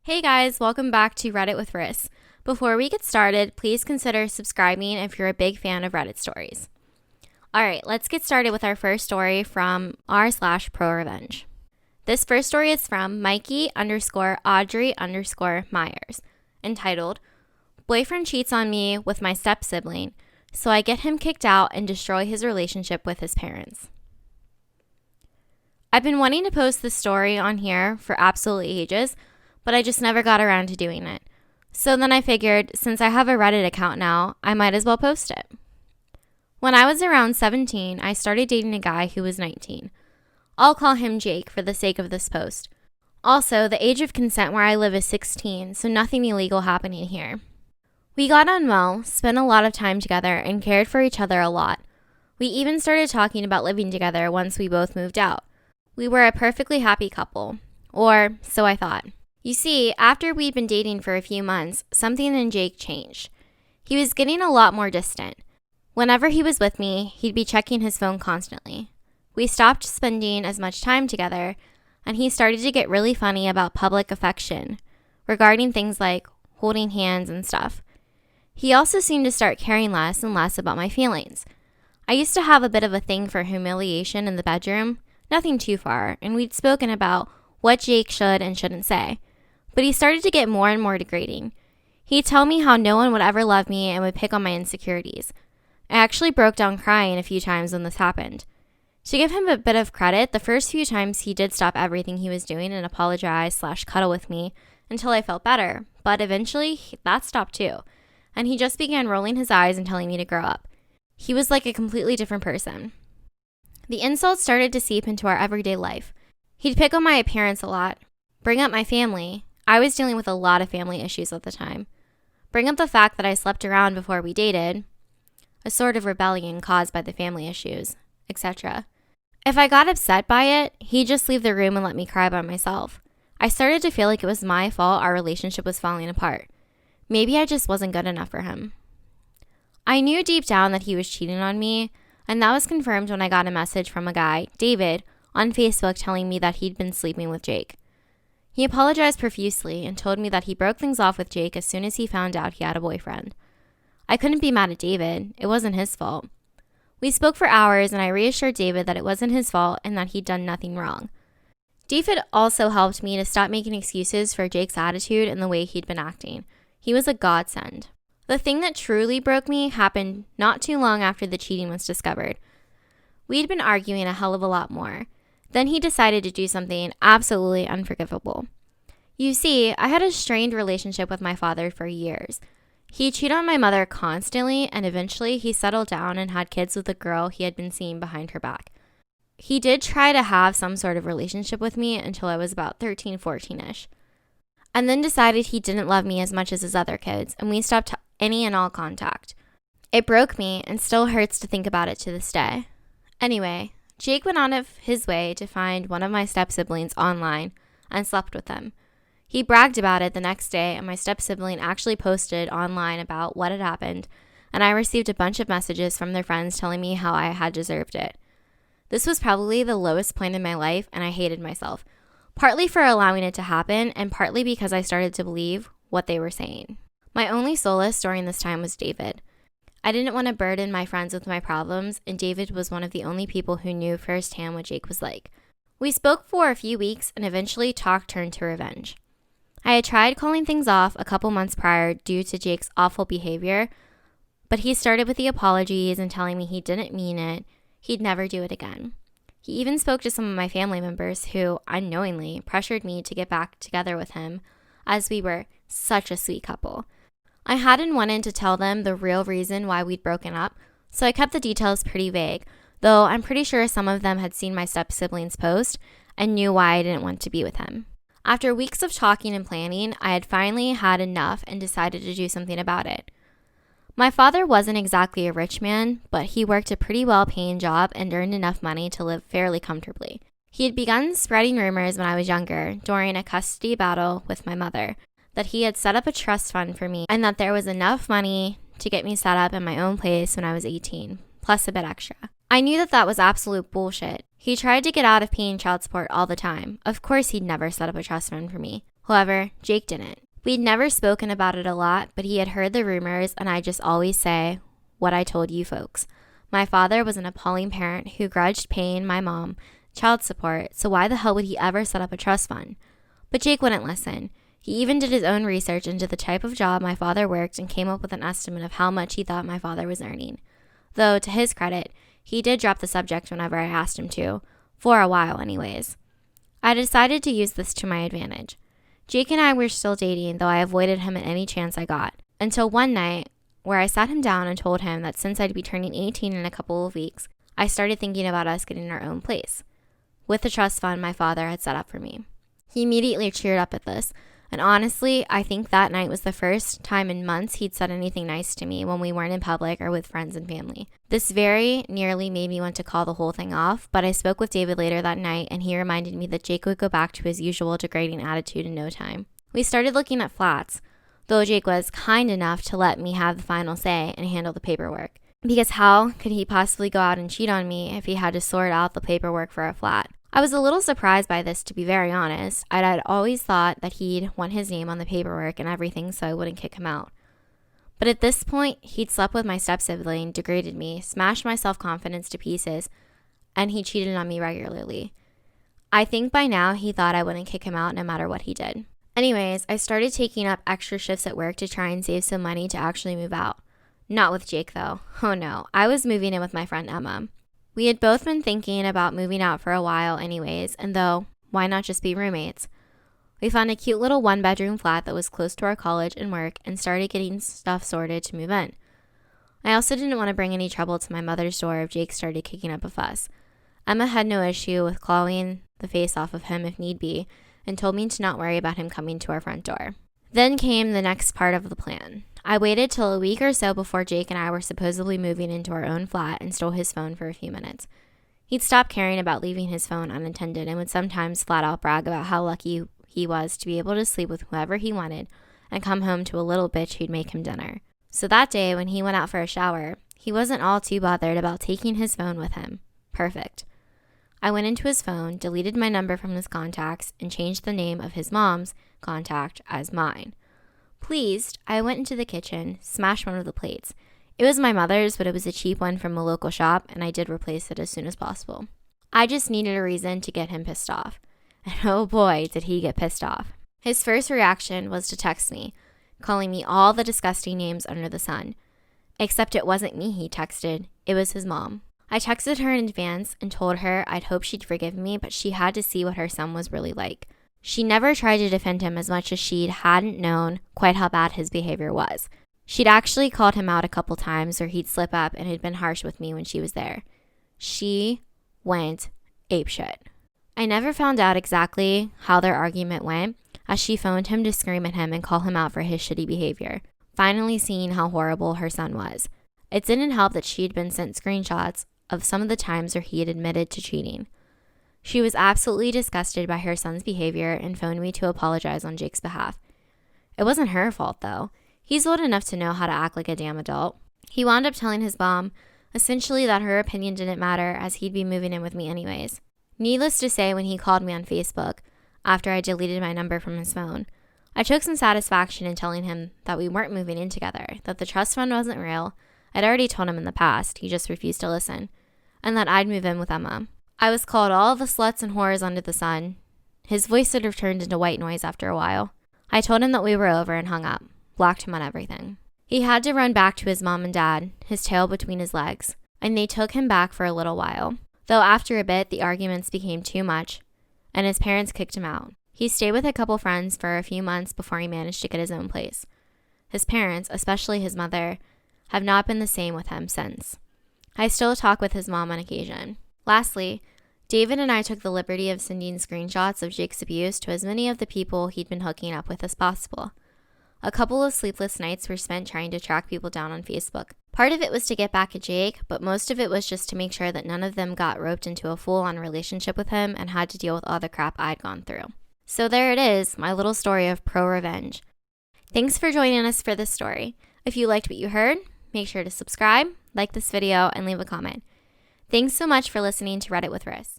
Hey guys, welcome back to Reddit with Riss. Before we get started, please consider subscribing if you're a big fan of Reddit stories. Alright, let's get started with our first story from r/ProRevenge. This first story is from Mikey_Audrey_Myers, entitled, Boyfriend cheats on me with my step-sibling, so I get him kicked out and destroy his relationship with his parents. I've been wanting to post this story on here for absolutely ages, but I just never got around to doing it. So then I figured, since I have a Reddit account now, I might as well post it. When I was around 17, I started dating a guy who was 19. I'll call him Jake for the sake of this post. Also, the age of consent where I live is 16, so nothing illegal happening here. We got on well, spent a lot of time together, and cared for each other a lot. We even started talking about living together once we both moved out. We were a perfectly happy couple. Or, so I thought. You see, after we'd been dating for a few months, something in Jake changed. He was getting a lot more distant. Whenever he was with me, he'd be checking his phone constantly. We stopped spending as much time together, and he started to get really funny about public affection, regarding things like holding hands and stuff. He also seemed to start caring less and less about my feelings. I used to have a bit of a thing for humiliation in the bedroom, nothing too far, and we'd spoken about what Jake should and shouldn't say. But he started to get more and more degrading. He'd tell me how no one would ever love me and would pick on my insecurities. I actually broke down crying a few times when this happened. To give him a bit of credit, the first few times he did stop everything he was doing and apologize/cuddle with me until I felt better, but eventually that stopped too, and he just began rolling his eyes and telling me to grow up. He was like a completely different person. The insults started to seep into our everyday life. He'd pick on my appearance a lot, bring up my family. I was dealing with a lot of family issues at the time. Bring up the fact that I slept around before we dated, a sort of rebellion caused by the family issues, etc. If I got upset by it, he'd just leave the room and let me cry by myself. I started to feel like it was my fault our relationship was falling apart. Maybe I just wasn't good enough for him. I knew deep down that he was cheating on me, and that was confirmed when I got a message from a guy, David, on Facebook telling me that he'd been sleeping with Jake. He apologized profusely and told me that he broke things off with Jake as soon as he found out he had a boyfriend. I couldn't be mad at David. It wasn't his fault. We spoke for hours and I reassured David that it wasn't his fault and that he'd done nothing wrong. David also helped me to stop making excuses for Jake's attitude and the way he'd been acting. He was a godsend. The thing that truly broke me happened not too long after the cheating was discovered. We'd been arguing a hell of a lot more. Then he decided to do something absolutely unforgivable. You see, I had a strained relationship with my father for years. He cheated on my mother constantly, and eventually he settled down and had kids with a girl he had been seeing behind her back. He did try to have some sort of relationship with me until I was about 13, 14-ish. And then decided he didn't love me as much as his other kids, and we stopped any and all contact. It broke me and still hurts to think about it to this day. Anyway, Jake went out of his way to find one of my step-siblings online and slept with them. He bragged about it the next day, and my step-sibling actually posted online about what had happened, and I received a bunch of messages from their friends telling me how I had deserved it. This was probably the lowest point in my life, and I hated myself, partly for allowing it to happen, and partly because I started to believe what they were saying. My only solace during this time was David. I didn't want to burden my friends with my problems, and David was one of the only people who knew firsthand what Jake was like. We spoke for a few weeks, and eventually talk turned to revenge. I had tried calling things off a couple months prior due to Jake's awful behavior, but he started with the apologies and telling me he didn't mean it, he'd never do it again. He even spoke to some of my family members who, unknowingly, pressured me to get back together with him, as we were such a sweet couple. I hadn't wanted to tell them the real reason why we'd broken up, so I kept the details pretty vague, though I'm pretty sure some of them had seen my step-sibling's post and knew why I didn't want to be with him. After weeks of talking and planning, I had finally had enough and decided to do something about it. My father wasn't exactly a rich man, but he worked a pretty well-paying job and earned enough money to live fairly comfortably. He had begun spreading rumors when I was younger, during a custody battle with my mother, that he had set up a trust fund for me and that there was enough money to get me set up in my own place when I was 18, plus a bit extra. I knew that that was absolute bullshit. He tried to get out of paying child support all the time. Of course he'd never set up a trust fund for me. However, Jake didn't. We'd never spoken about it a lot, but he had heard the rumors, and I just always say what I told you folks. My father was an appalling parent who grudged paying my mom child support, so why the hell would he ever set up a trust fund? But Jake wouldn't listen. He even did his own research into the type of job my father worked and came up with an estimate of how much he thought my father was earning. Though, to his credit, he did drop the subject whenever I asked him to, for a while anyways. I decided to use this to my advantage. Jake and I were still dating, though I avoided him at any chance I got, until one night where I sat him down and told him that since I'd be turning 18 in a couple of weeks, I started thinking about us getting our own place, with the trust fund my father had set up for me. He immediately cheered up at this, and honestly, I think that night was the first time in months he'd said anything nice to me when we weren't in public or with friends and family. This very nearly made me want to call the whole thing off, but I spoke with David later that night, and he reminded me that Jake would go back to his usual degrading attitude in no time. We started looking at flats, though Jake was kind enough to let me have the final say and handle the paperwork. Because how could he possibly go out and cheat on me if he had to sort out the paperwork for a flat? I was a little surprised by this, to be very honest. I'd always thought that he'd want his name on the paperwork and everything so I wouldn't kick him out. But at this point, he'd slept with my step-sibling, degraded me, smashed my self-confidence to pieces, and he cheated on me regularly. I think by now he thought I wouldn't kick him out no matter what he did. Anyways, I started taking up extra shifts at work to try and save some money to actually move out. Not with Jake, though. Oh no, I was moving in with my friend Emma. We had both been thinking about moving out for a while anyways, and though, why not just be roommates? We found a cute little one-bedroom flat that was close to our college and work and started getting stuff sorted to move in. I also didn't want to bring any trouble to my mother's door if Jake started kicking up a fuss. Emma had no issue with clawing the face off of him if need be, and told me to not worry about him coming to our front door. Then came the next part of the plan. I waited till a week or so before Jake and I were supposedly moving into our own flat and stole his phone for a few minutes. He'd stopped caring about leaving his phone unattended and would sometimes flat out brag about how lucky he was to be able to sleep with whoever he wanted and come home to a little bitch who'd make him dinner. So that day when he went out for a shower, he wasn't all too bothered about taking his phone with him. Perfect. I went into his phone, deleted my number from his contacts, and changed the name of his mom's contact as mine. Pleased, I went into the kitchen, smashed one of the plates. It was my mother's, but it was a cheap one from a local shop, and I did replace it as soon as possible. I just needed a reason to get him pissed off. And oh boy, did he get pissed off. His first reaction was to text me, calling me all the disgusting names under the sun. Except it wasn't me he texted, it was his mom. I texted her in advance and told her I'd hope she'd forgive me, but she had to see what her son was really like. She never tried to defend him as much as she hadn't known quite how bad his behavior was. She'd actually called him out a couple times or he'd slip up and had been harsh with me when she was there. She went apeshit. I never found out exactly how their argument went, as she phoned him to scream at him and call him out for his shitty behavior, finally seeing how horrible her son was. It didn't help that she'd been sent screenshots of some of the times where he had admitted to cheating. She was absolutely disgusted by her son's behavior and phoned me to apologize on Jake's behalf. It wasn't her fault, though. He's old enough to know how to act like a damn adult. He wound up telling his mom, essentially, that her opinion didn't matter as he'd be moving in with me anyways. Needless to say, when he called me on Facebook, after I deleted my number from his phone, I took some satisfaction in telling him that we weren't moving in together, that the trust fund wasn't real. I'd already told him in the past, he just refused to listen, and that I'd move in with Emma. I was called all the sluts and whores under the sun. His voice sort of turned into white noise after a while. I told him that we were over and hung up, blocked him on everything. He had to run back to his mom and dad, his tail between his legs, and they took him back for a little while. Though after a bit, the arguments became too much, and his parents kicked him out. He stayed with a couple friends for a few months before he managed to get his own place. His parents, especially his mother, have not been the same with him since. I still talk with his mom on occasion. Lastly, David and I took the liberty of sending screenshots of Jake's abuse to as many of the people he'd been hooking up with as possible. A couple of sleepless nights were spent trying to track people down on Facebook. Part of it was to get back at Jake, but most of it was just to make sure that none of them got roped into a full-on relationship with him and had to deal with all the crap I'd gone through. So there it is, my little story of ProRevenge. Thanks for joining us for this story. If you liked what you heard, make sure to subscribe, like this video, and leave a comment. Thanks so much for listening to Reddit with Riss.